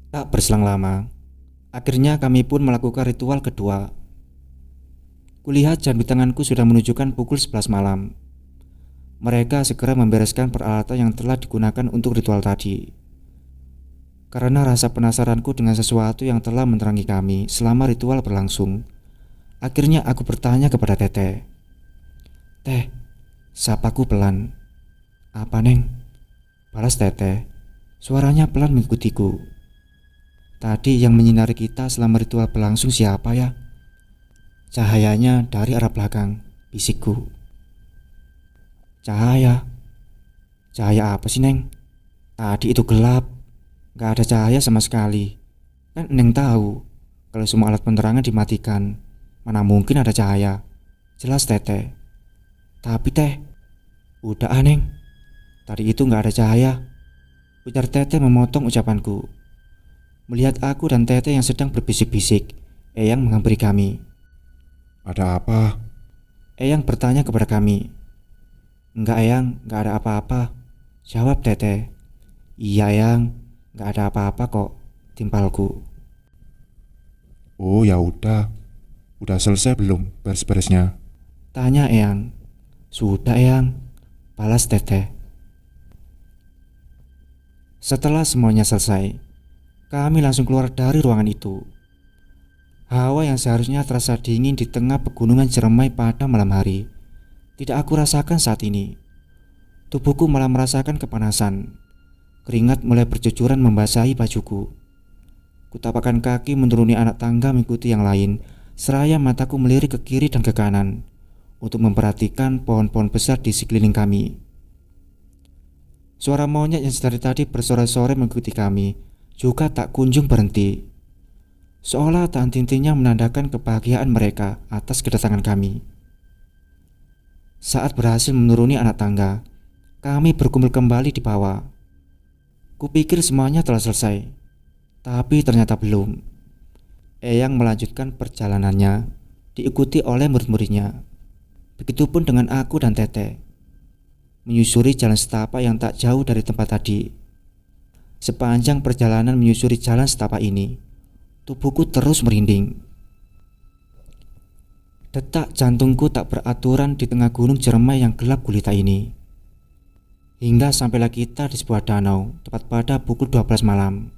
Tak berselang lama, akhirnya kami pun melakukan ritual kedua. Kulihat jam di tanganku sudah menunjukkan pukul 11 malam. Mereka segera membereskan peralatan yang telah digunakan untuk ritual tadi. Karena rasa penasaranku dengan sesuatu yang telah menerangi kami selama ritual berlangsung, akhirnya aku bertanya kepada Teteh. "Teh," sapaku pelan. "Apa, Neng?" balas Teteh. Suaranya pelan mengikutiku. "Tadi yang menyinari kita selama ritual berlangsung siapa ya?" "Cahayanya dari arah belakang," bisikku. "Cahaya? Cahaya apa sih, Neng? Tadi itu gelap, gak ada cahaya sama sekali. Kan Neng tahu kalau semua alat penerangan dimatikan, mana mungkin ada cahaya?" jelas Teteh. "Tapi Teh, udah Neng, tadi itu gak ada cahaya," ujar Teteh memotong ucapanku. Melihat aku dan Teteh yang sedang berbisik-bisik, Eyang menghampiri kami. Ada apa? Eyang bertanya kepada kami. "Enggak Eyang, gak ada apa-apa," jawab Teteh. "Iya Eyang, gak ada apa-apa kok," timpalku. Oh ya udah selesai belum beres-beresnya? Tanya Eyang. "Sudah Eyang," balas Teteh. Setelah semuanya selesai, kami langsung keluar dari ruangan itu. Hawa yang seharusnya terasa dingin di tengah pegunungan Ciremai pada malam hari, tidak aku rasakan saat ini. Tubuhku malah merasakan kepanasan. Keringat mulai bercucuran membasahi bajuku. Kutapakkan kaki menuruni anak tangga mengikuti yang lain, seraya mataku melirik ke kiri dan ke kanan untuk memperhatikan pohon-pohon besar di sekeliling kami. Suara monyet yang dari tadi bersorak-sorai mengikuti kami juga tak kunjung berhenti, seolah tak henti-hentinya menandakan kebahagiaan mereka atas kedatangan kami. Saat berhasil menuruni anak tangga, kami berkumpul kembali di bawah. Kupikir semuanya telah selesai, tapi ternyata belum. Eyang melanjutkan perjalanannya, diikuti oleh murid-muridnya. Begitupun dengan aku dan Teteh, menyusuri jalan setapak yang tak jauh dari tempat tadi. Sepanjang perjalanan menyusuri jalan setapak ini, tubuhku terus merinding. Detak jantungku tak beraturan di tengah gunung Ciremai yang gelap gulita ini. Hingga sampailah kita di sebuah danau tepat pada pukul 12 malam.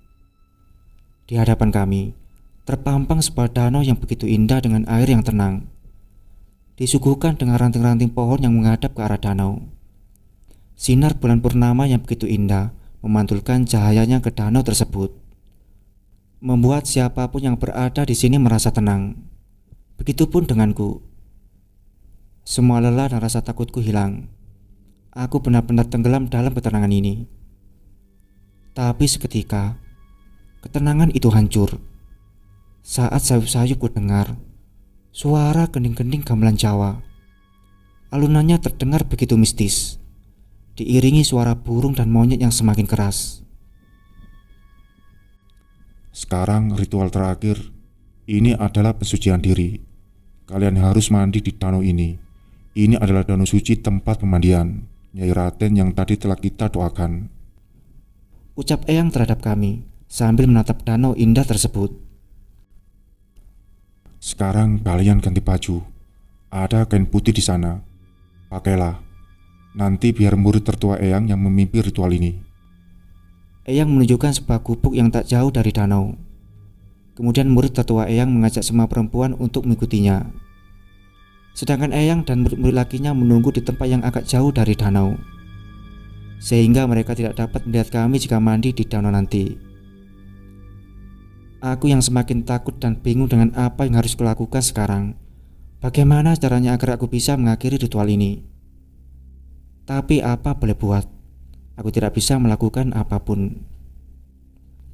Di hadapan kami terpampang sebuah danau yang begitu indah dengan air yang tenang, disuguhkan dengan ranting-ranting pohon yang menghadap ke arah danau. Sinar bulan purnama yang begitu indah memantulkan cahayanya ke danau tersebut, membuat siapapun yang berada di sini merasa tenang. Begitupun denganku. Semua lelah dan rasa takutku hilang. Aku benar-benar tenggelam dalam ketenangan ini. Tapi seketika, ketenangan itu hancur saat sayup-sayup ku dengar suara gending-gending gamelan Jawa. Alunannya terdengar begitu mistis, diiringi suara burung dan monyet yang semakin keras. Sekarang ritual terakhir. Ini adalah pensucian diri. Kalian harus mandi di danau ini. Ini adalah danau suci tempat pemandian Nyai Raden yang tadi telah kita doakan, ucap Eyang terhadap kami sambil menatap danau indah tersebut. Sekarang kalian ganti baju. Ada kain putih di sana. Pakailah. Nanti biar murid tertua Eyang yang memimpin ritual ini. Eyang menunjukkan sebuah gubuk yang tak jauh dari danau. Kemudian murid tertua Eyang mengajak semua perempuan untuk mengikutinya. Sedangkan Eyang dan murid-murid lakinya menunggu di tempat yang agak jauh dari danau, sehingga mereka tidak dapat melihat kami jika mandi di danau nanti. Aku yang semakin takut dan bingung dengan apa yang harus kulakukan sekarang. Bagaimana caranya agar aku bisa mengakhiri ritual ini? Tapi apa boleh buat, aku tidak bisa melakukan apapun.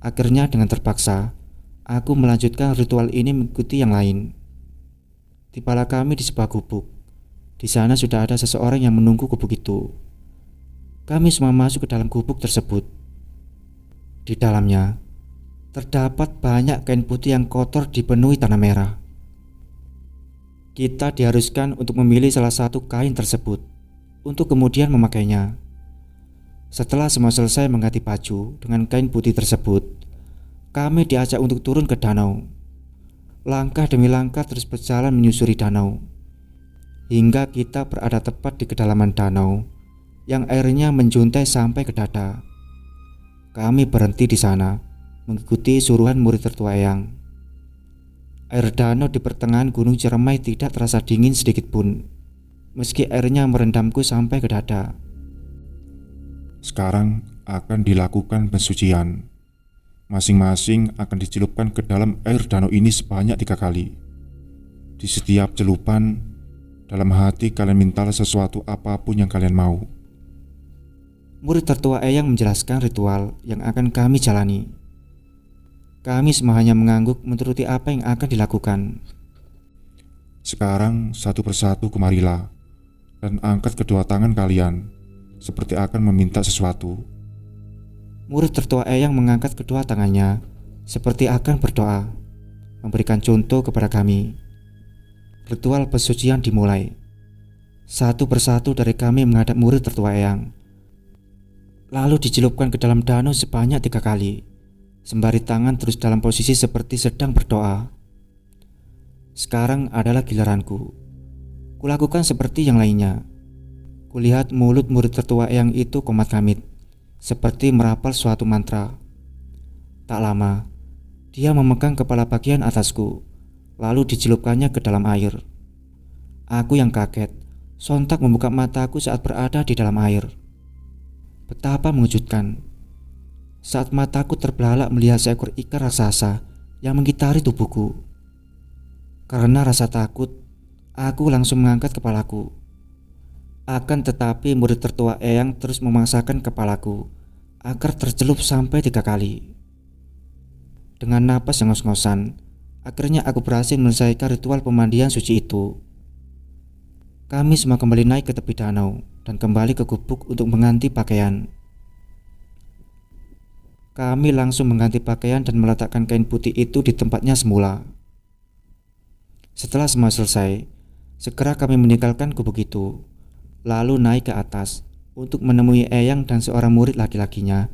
Akhirnya dengan terpaksa, aku melanjutkan ritual ini mengikuti yang lain. Tibalah kami di sebuah gubuk. Di sana sudah ada seseorang yang menunggu gubuk itu. Kami semua masuk ke dalam gubuk tersebut. Di dalamnya terdapat banyak kain putih yang kotor dipenuhi tanah merah. Kita diharuskan untuk memilih salah satu kain tersebut untuk kemudian memakainya. Setelah semua selesai mengganti baju dengan kain putih tersebut, kami diajak untuk turun ke danau. Langkah demi langkah terus berjalan menyusuri danau, hingga kita berada tepat di kedalaman danau yang airnya menjuntai sampai ke dada. Kami berhenti di sana, mengikuti suruhan murid tertua Eyang. Air danau di pertengahan Gunung Ciremai tidak terasa dingin sedikit pun, meski airnya merendamku sampai ke dada. Sekarang akan dilakukan pensucian. Masing-masing akan dicelupkan ke dalam air danau ini sebanyak 3 kali. Di setiap celupan, dalam hati kalian mintalah sesuatu apapun yang kalian mau. Murid tertua Eyang menjelaskan ritual yang akan kami jalani. Kami semua hanya mengangguk menuruti apa yang akan dilakukan. Sekarang satu persatu kemarilah dan angkat kedua tangan kalian seperti akan meminta sesuatu. Murid tertua Eyang mengangkat kedua tangannya seperti akan berdoa, memberikan contoh kepada kami. Ritual pensucian dimulai. Satu persatu dari kami menghadap murid tertua Eyang, lalu dicelupkan ke dalam danau sebanyak 3 kali, sembari tangan terus dalam posisi seperti sedang berdoa. Sekarang adalah giliranku. Kulakukan seperti yang lainnya. Kulihat mulut murid tertua Eyang itu komat-kamit, seperti merapal suatu mantra. Tak lama, dia memegang kepala bagian atasku, lalu dicelupkannya ke dalam air. Aku yang kaget, sontak membuka mataku saat berada di dalam air. Betapa mengejutkan saat mataku terbelalak melihat seekor ikan raksasa yang mengitari tubuhku. Karena rasa takut, aku langsung mengangkat kepalaku. Akan tetapi murid tertua Eyang terus memaksakan kepalaku agar tercelup sampai 3 kali. Dengan napas yang ngos-ngosan, akhirnya aku berhasil menyelesaikan ritual pemandian suci itu. Kami semua kembali naik ke tepi danau dan kembali ke gubuk untuk mengganti pakaian. Kami langsung mengganti pakaian dan meletakkan kain putih itu di tempatnya semula. Setelah semua selesai, segera kami meninggalkan gubuk itu, lalu naik ke atas untuk menemui Eyang dan seorang murid laki-lakinya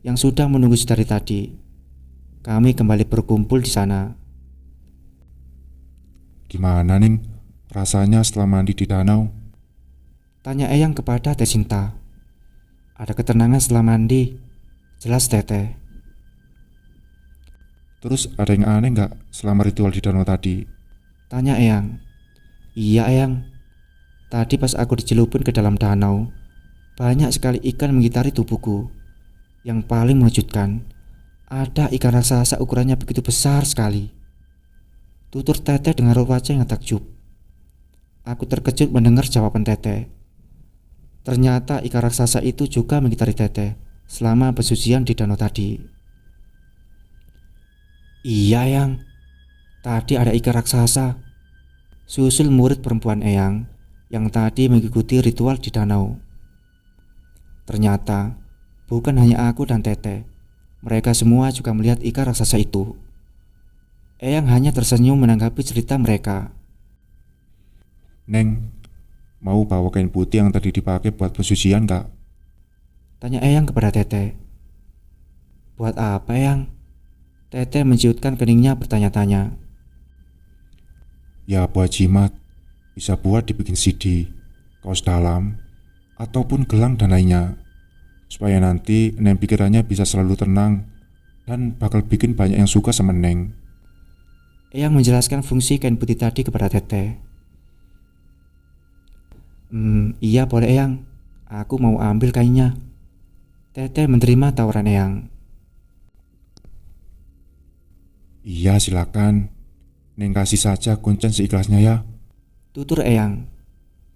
yang sudah menunggu dari tadi. Kami kembali berkumpul di sana. Gimana Ning, rasanya setelah mandi di danau? Tanya Eyang kepada Teh Sinta. Ada ketenangan setelah mandi, jelas Teteh. Terus ada yang aneh gak selama ritual di danau tadi? Tanya Eyang. Iya Eyang, tadi pas aku dicelupin ke dalam danau, banyak sekali ikan mengitari tubuhku. Yang paling mengejutkan, ada ikan raksasa ukurannya begitu besar sekali. Tutur Teteh dengan raut wajah yang takjub. Aku terkejut mendengar jawaban Teteh. Ternyata ikan raksasa itu juga mengitari Teteh selama pensucian di danau tadi. Iya Eyang, tadi ada ikan raksasa, susul murid perempuan Eyang yang tadi mengikuti ritual di danau. Ternyata bukan hanya aku dan Teteh, mereka semua juga melihat ikan raksasa itu. Eyang hanya tersenyum menanggapi cerita mereka. Neng, mau bawa kain putih yang tadi dipakai buat pensucian gak? Tanya Eyang kepada Teteh. Buat apa Eyang? Teteh menciutkan keningnya bertanya-tanya. Ya buat jimat, bisa buat dibikin CD, kaos dalam, ataupun gelang dan lainnya. Supaya nanti Neng pikirannya bisa selalu tenang dan bakal bikin banyak yang suka sama Neng. Eyang menjelaskan fungsi kain putih tadi kepada Teteh. Iya boleh Eyang, aku mau ambil kainnya. Teteh menerima tawaran Eyang. Iya silakan, Neng kasih saja kuncen seikhlasnya ya. Tutur Eyang.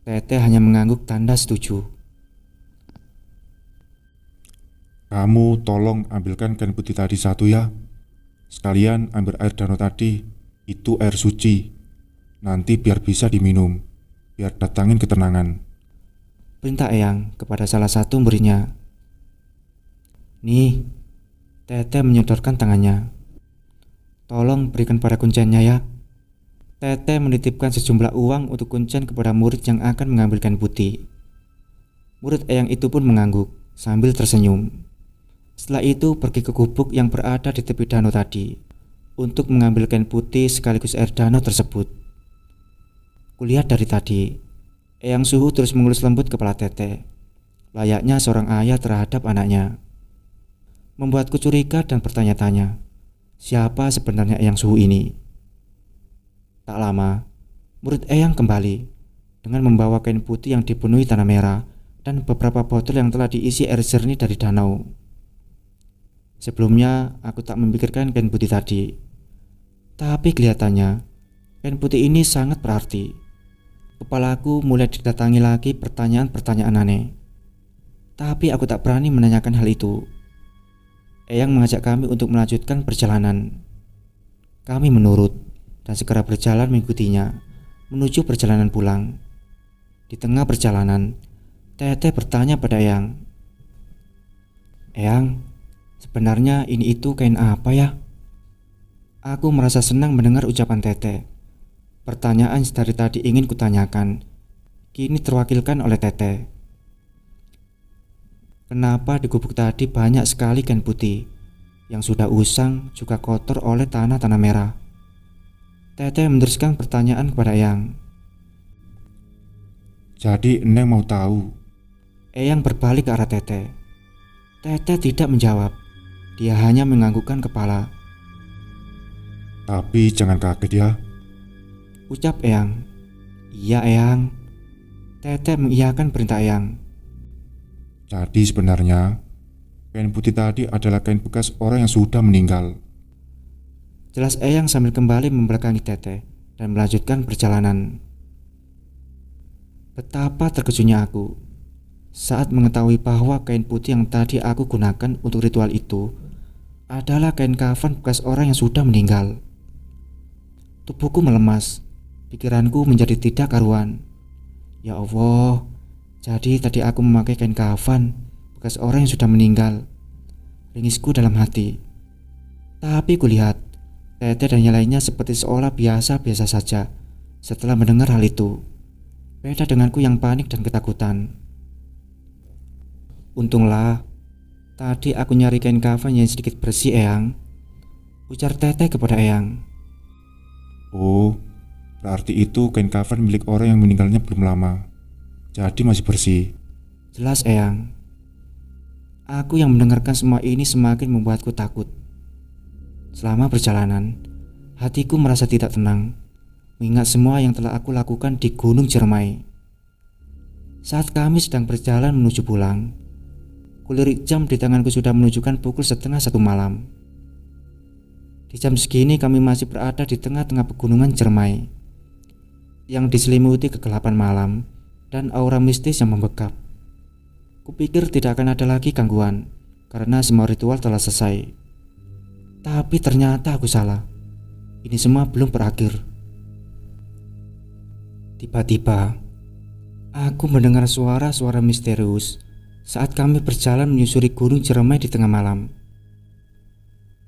Teteh hanya mengangguk tanda setuju. Kamu tolong ambilkan kain putih tadi satu ya. Sekalian ambil air danau tadi, itu air suci. Nanti biar bisa diminum, biar datangin ketenangan. Perintah Eyang kepada salah satu muridnya. Nih, Teteh menyodorkan tangannya. Tolong berikan pada kuncennya ya. Teteh menitipkan sejumlah uang untuk kuncen kepada murid yang akan mengambil kain putih. Murid Eyang itu pun mengangguk sambil tersenyum. Setelah itu pergi ke gubuk yang berada di tepi danau tadi untuk mengambil kain putih sekaligus air danau tersebut. Kulihat dari tadi, Eyang Suhu terus mengelus lembut kepala Teteh, layaknya seorang ayah terhadap anaknya. Membuatku curiga dan bertanya-tanya, siapa sebenarnya Eyang Suhu ini? Tak lama, murid Eyang kembali dengan membawa kain putih yang dipenuhi tanah merah dan beberapa botol yang telah diisi air jernih dari danau. Sebelumnya aku tak memikirkan kain putih tadi, tapi kelihatannya kain putih ini sangat berarti. Kepalaku mulai didatangi lagi pertanyaan-pertanyaan aneh, tapi aku tak berani menanyakan hal itu. Eyang mengajak kami untuk melanjutkan perjalanan. Kami menurut dan segera berjalan mengikutinya menuju perjalanan pulang. Di tengah perjalanan, Teteh bertanya pada Eyang, "Eyang, sebenarnya ini itu kain apa ya?" Aku merasa senang mendengar ucapan Teteh. Pertanyaan dari tadi ingin kutanyakan, kini terwakilkan oleh Teteh. Kenapa di gubuk tadi banyak sekali kain putih yang sudah usang juga kotor oleh tanah-tanah merah? Teteh meneruskan pertanyaan kepada Eyang. Jadi Neng mau tahu? Eyang berbalik ke arah Teteh. Teteh tidak menjawab. Dia hanya menganggukkan kepala. Tapi jangan kaget ya. Ucap Eyang. Iya Eyang. Teteh mengiyakan perintah Eyang. Jadi sebenarnya kain putih tadi adalah kain bekas orang yang sudah meninggal. Jelas Eyang sambil kembali membelakangi Teteh dan melanjutkan perjalanan. Betapa terkejutnya aku saat mengetahui bahwa kain putih yang tadi aku gunakan untuk ritual itu adalah kain kafan bekas orang yang sudah meninggal. Tubuhku melemas, pikiranku menjadi tidak karuan. Ya Allah, jadi tadi aku memakai kain kafan bekas orang yang sudah meninggal. Ringisku dalam hati. Tapi kulihat Teteh dan yang lainnya seperti seolah biasa-biasa saja setelah mendengar hal itu. Beda denganku yang panik dan ketakutan. Untunglah tadi aku nyari kain kafan yang sedikit bersih Eyang, ujar Teteh kepada Eyang. Oh, berarti itu kain kafan milik orang yang meninggalnya belum lama, jadi masih bersih. Jelas Eyang. Aku yang mendengarkan semua ini semakin membuatku takut. Selama perjalanan, hatiku merasa tidak tenang mengingat semua yang telah aku lakukan di Gunung Ciremai. Saat kami sedang berjalan menuju pulang, kulirik jam di tanganku sudah menunjukkan pukul 12:30 malam. Di jam segini kami masih berada di tengah-tengah pegunungan Ciremai yang diselimuti kegelapan malam dan aura mistis yang membekap. Kupikir tidak akan ada lagi gangguan karena semua ritual telah selesai. Tapi ternyata aku salah. Ini semua belum berakhir. Tiba-tiba, aku mendengar suara-suara misterius saat kami berjalan menyusuri Gunung Ciremai di tengah malam.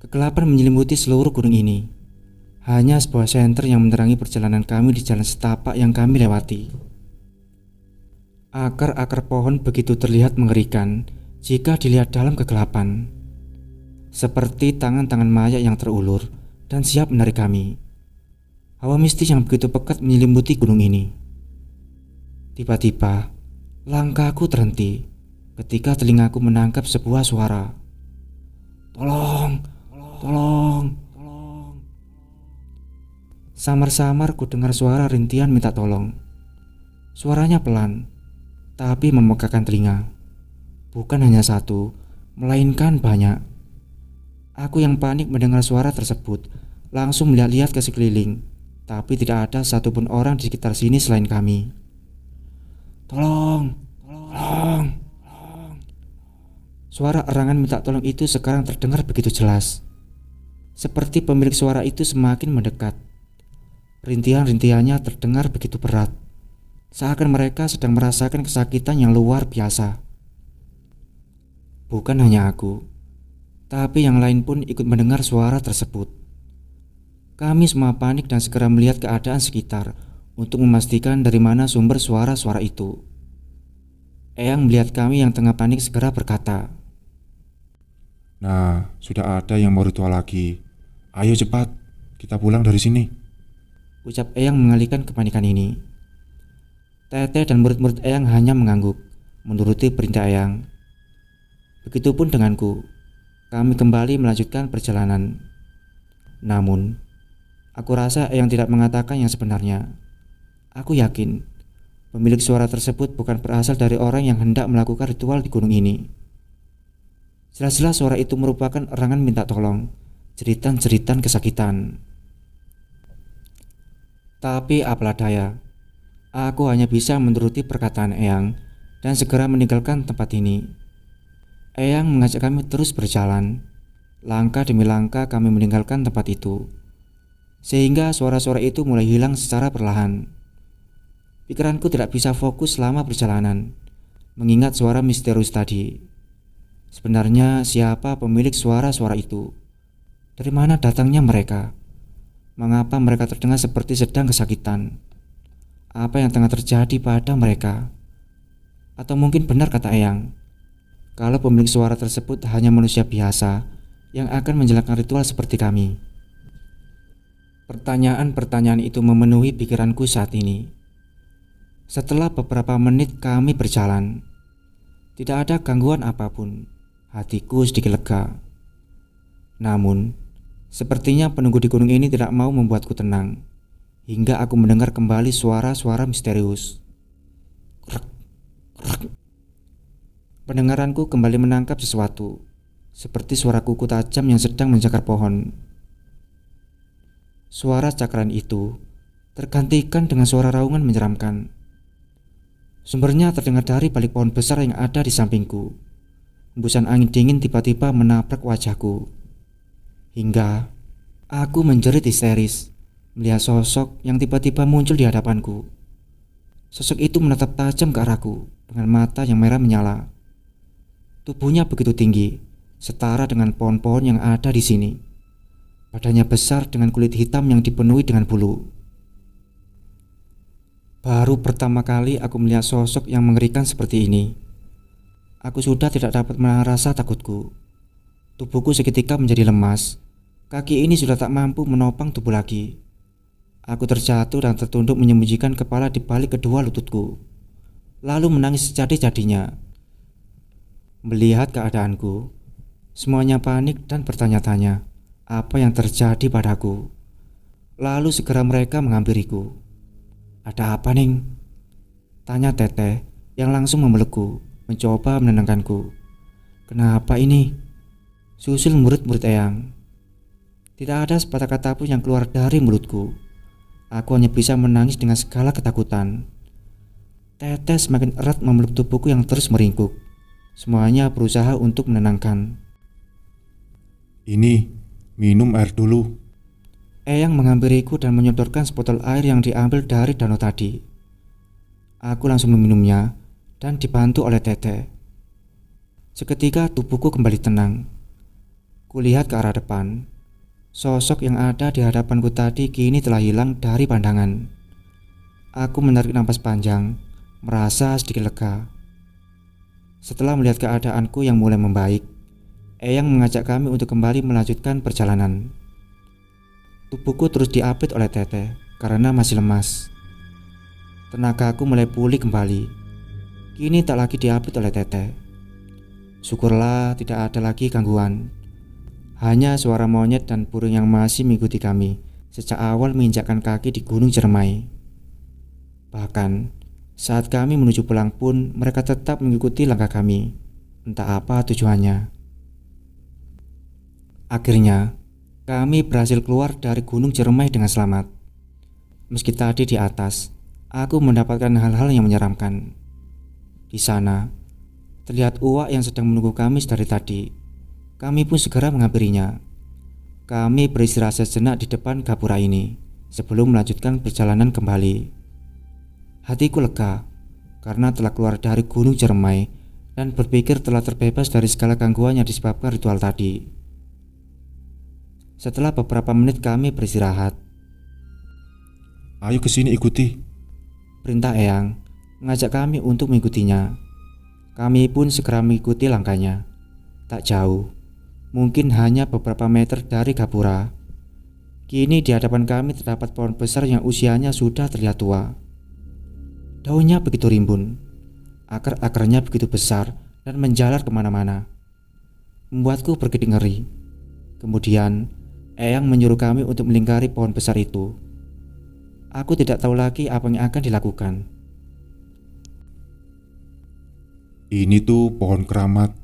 Kegelapan menyelimuti seluruh gunung ini. Hanya sebuah senter yang menerangi perjalanan kami di jalan setapak yang kami lewati. Akar-akar pohon begitu terlihat mengerikan jika dilihat dalam kegelapan, seperti tangan-tangan mayat yang terulur dan siap menarik kami. Hawa mistis yang begitu pekat menyelimuti gunung ini. Tiba-tiba, langkahku terhenti ketika telingaku menangkap sebuah suara. Tolong, tolong, tolong. Samar-samar ku dengar suara rintihan minta tolong. Suaranya pelan, tapi memegahkan telinga. Bukan hanya satu, melainkan banyak. Aku yang panik mendengar suara tersebut langsung melihat-lihat ke sekeliling, tapi tidak ada satupun orang di sekitar sini selain kami. Tolong, tolong, tolong. Suara erangan minta tolong itu sekarang terdengar begitu jelas. Seperti pemilik suara itu semakin mendekat. Rintihan-rintihannya terdengar begitu berat, seakan mereka sedang merasakan kesakitan yang luar biasa. Bukan hanya aku, tapi yang lain pun ikut mendengar suara tersebut. Kami semua panik dan segera melihat keadaan sekitar untuk memastikan dari mana sumber suara-suara itu. Eyang melihat kami yang tengah panik segera berkata, Nah, sudah ada yang mau ritual lagi. Ayo cepat, kita pulang dari sini. Ucap Eyang mengalihkan kepanikan ini. Teteh dan murid-murid Eyang hanya mengangguk, menuruti perintah Eyang. Begitupun denganku. Kami kembali melanjutkan perjalanan. Namun, aku rasa Eyang tidak mengatakan yang sebenarnya. Aku yakin pemilik suara tersebut bukan berasal dari orang yang hendak melakukan ritual di gunung ini. Jelas-jelas suara itu merupakan erangan minta tolong, jeritan-jeritan kesakitan. Tapi apalah daya, aku hanya bisa menuruti perkataan Eyang dan segera meninggalkan tempat ini. Eyang mengajak kami terus berjalan. Langkah demi langkah kami meninggalkan tempat itu, sehingga suara-suara itu mulai hilang secara perlahan. Pikiranku tidak bisa fokus selama perjalanan, mengingat suara misterius tadi. Sebenarnya siapa pemilik suara-suara itu? Dari mana datangnya mereka? Mengapa mereka terdengar seperti sedang kesakitan? Apa yang tengah terjadi pada mereka? Atau mungkin benar kata Eyang, kalau pemilik suara tersebut hanya manusia biasa yang akan menjalankan ritual seperti kami. Pertanyaan-pertanyaan itu memenuhi pikiranku saat ini. Setelah beberapa menit kami berjalan, tidak ada gangguan apapun. Hatiku sedikit lega. Namun, sepertinya penunggu di gunung ini tidak mau membuatku tenang, hingga aku mendengar kembali suara-suara misterius. Krek, krek. Pendengaranku kembali menangkap sesuatu, seperti suara kuku tajam yang sedang mencakar pohon. Suara cakaran itu tergantikan dengan suara raungan menyeramkan. Sumbernya terdengar dari balik pohon besar yang ada di sampingku. Hembusan angin dingin tiba-tiba menabrak wajahku, hingga aku menjerit histeris melihat sosok yang tiba-tiba muncul di hadapanku. Sosok itu menatap tajam ke arahku dengan mata yang merah menyala. Tubuhnya begitu tinggi, setara dengan pohon-pohon yang ada di sini. Badannya besar dengan kulit hitam yang dipenuhi dengan bulu. Baru pertama kali aku melihat sosok yang mengerikan seperti ini. Aku sudah tidak dapat menahan rasa takutku. Tubuhku seketika menjadi lemas. Kaki ini sudah tak mampu menopang tubuh lagi. Aku terjatuh dan tertunduk menyembunyikan kepala di balik kedua lututku, lalu menangis sejadi-jadinya. Melihat keadaanku, semuanya panik dan bertanya-tanya apa yang terjadi padaku. Lalu segera mereka menghampiriku. "Ada apa, Ning?" tanya Teteh yang langsung memelukku, mencoba menenangkanku. "Kenapa ini?" susul murid-murid Eyang. Tidak ada sepatah kata pun yang keluar dari mulutku. Aku hanya bisa menangis dengan segala ketakutan. Teteh semakin erat memeluk tubuhku yang terus meringkuk. Semuanya berusaha untuk menenangkan. Ini, minum air dulu. Eyang menghampiriku dan menyodorkan sebotol air yang diambil dari danau tadi. Aku langsung meminumnya dan dibantu oleh Teteh. Seketika tubuhku kembali tenang. Kulihat ke arah depan. Sosok yang ada di hadapanku tadi kini telah hilang dari pandangan. Aku menarik napas panjang, merasa sedikit lega. Setelah melihat keadaanku yang mulai membaik, Eyang mengajak kami untuk kembali melanjutkan perjalanan. Tubuhku terus diapit oleh Teteh karena masih lemas. Tenagaku mulai pulih kembali. Kini tak lagi diapit oleh Teteh. Syukurlah tidak ada lagi gangguan. Hanya suara monyet dan burung yang masih mengikuti kami sejak awal menginjakkan kaki di Gunung Ciremai. Bahkan saat kami menuju pulang pun mereka tetap mengikuti langkah kami. Entah apa tujuannya. Akhirnya kami berhasil keluar dari Gunung Ciremai dengan selamat. Meski tadi di atas aku mendapatkan hal-hal yang menyeramkan. Di sana terlihat Uwak yang sedang menunggu kami dari tadi. Kami pun segera menghampirinya. Kami beristirahat sejenak di depan gapura ini sebelum melanjutkan perjalanan kembali. Hatiku lega karena telah keluar dari Gunung Ciremai dan berpikir telah terbebas dari segala gangguan yang disebabkan ritual tadi. Setelah beberapa menit kami beristirahat. Ayo ke sini ikuti. Perintah Eyang mengajak kami untuk mengikutinya. Kami pun segera mengikuti langkahnya. Tak jauh, mungkin hanya beberapa meter dari gapura. Kini di hadapan kami terdapat pohon besar yang usianya sudah terlihat tua. Daunnya begitu rimbun, akar-akarnya begitu besar dan menjalar kemana-mana, membuatku berkedip ngeri. Kemudian Eyang menyuruh kami untuk melingkari pohon besar itu. Aku tidak tahu lagi apa yang akan dilakukan. Ini tuh pohon keramat.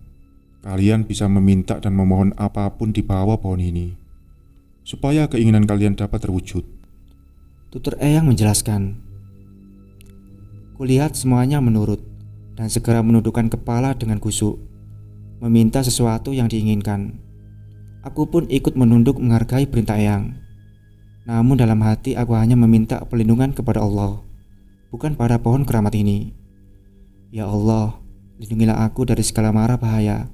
Kalian bisa meminta dan memohon apapun di bawah pohon ini, supaya keinginan kalian dapat terwujud. Tutur Eyang menjelaskan. Kulihat semuanya menurut dan segera menundukkan kepala dengan kusuk, meminta sesuatu yang diinginkan. Aku pun ikut menunduk menghargai perintah Eyang. Namun dalam hati aku hanya meminta perlindungan kepada Allah, bukan pada pohon keramat ini. Ya Allah, lindungilah aku dari segala mara bahaya.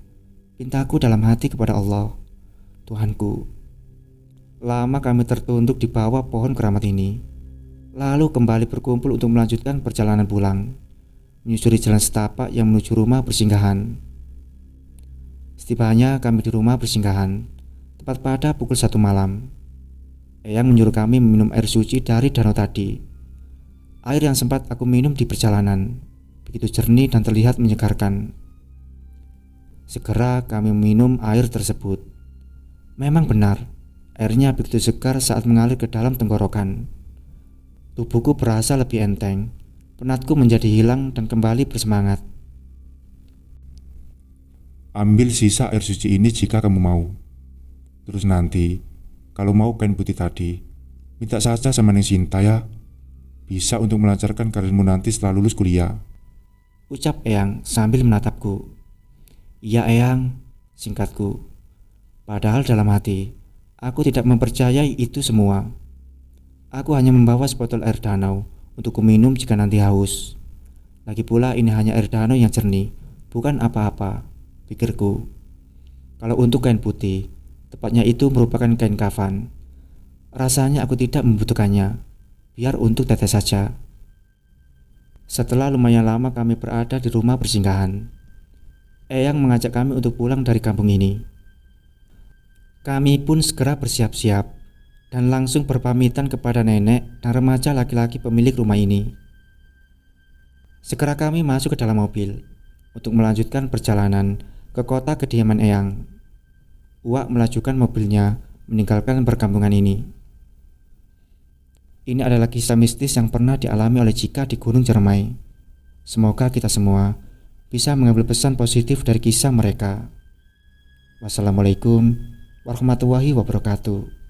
Pintaku dalam hati kepada Allah, Tuhanku. Lama kami tertunduk di bawah pohon keramat ini, lalu kembali berkumpul untuk melanjutkan perjalanan pulang, menyusuri jalan setapak yang menuju rumah persinggahan. Setibanya kami di rumah persinggahan, tepat pada pukul 1 malam, Eyang menyuruh kami meminum air suci dari danau tadi. Air yang sempat aku minum di perjalanan begitu jernih dan terlihat menyegarkan. Segera kami meminum air tersebut. Memang benar, airnya begitu segar saat mengalir ke dalam tenggorokan. Tubuhku berasa lebih enteng, penatku menjadi hilang dan kembali bersemangat. Ambil sisa air suci ini jika kamu mau. Terus nanti, kalau mau kain putih tadi, minta saja sama Neng Sinta ya. Bisa untuk melancarkan karirmu nanti setelah lulus kuliah. Ucap Eyang sambil menatapku. Iya Eyang, singkatku. Padahal dalam hati, aku tidak mempercayai itu semua. Aku hanya membawa sebotol air danau untuk kuminum jika nanti haus. Lagi pula ini hanya air danau yang jernih, bukan apa-apa, pikirku. Kalau untuk kain putih, tepatnya itu merupakan kain kafan. Rasanya aku tidak membutuhkannya, biar untuk tetes saja. Setelah lumayan lama kami berada di rumah persinggahan, Eyang mengajak kami untuk pulang dari kampung ini. Kami pun segera bersiap-siap dan langsung berpamitan kepada nenek dan remaja laki-laki pemilik rumah ini. Segera kami masuk ke dalam mobil untuk melanjutkan perjalanan ke kota kediaman Eyang. Uwak melajukan mobilnya meninggalkan perkampungan ini. Ini adalah kisah mistis yang pernah dialami oleh Cika di Gunung Ciremai. Semoga kita semua bisa mengambil pesan positif dari kisah mereka. Wassalamualaikum warahmatullahi wabarakatuh.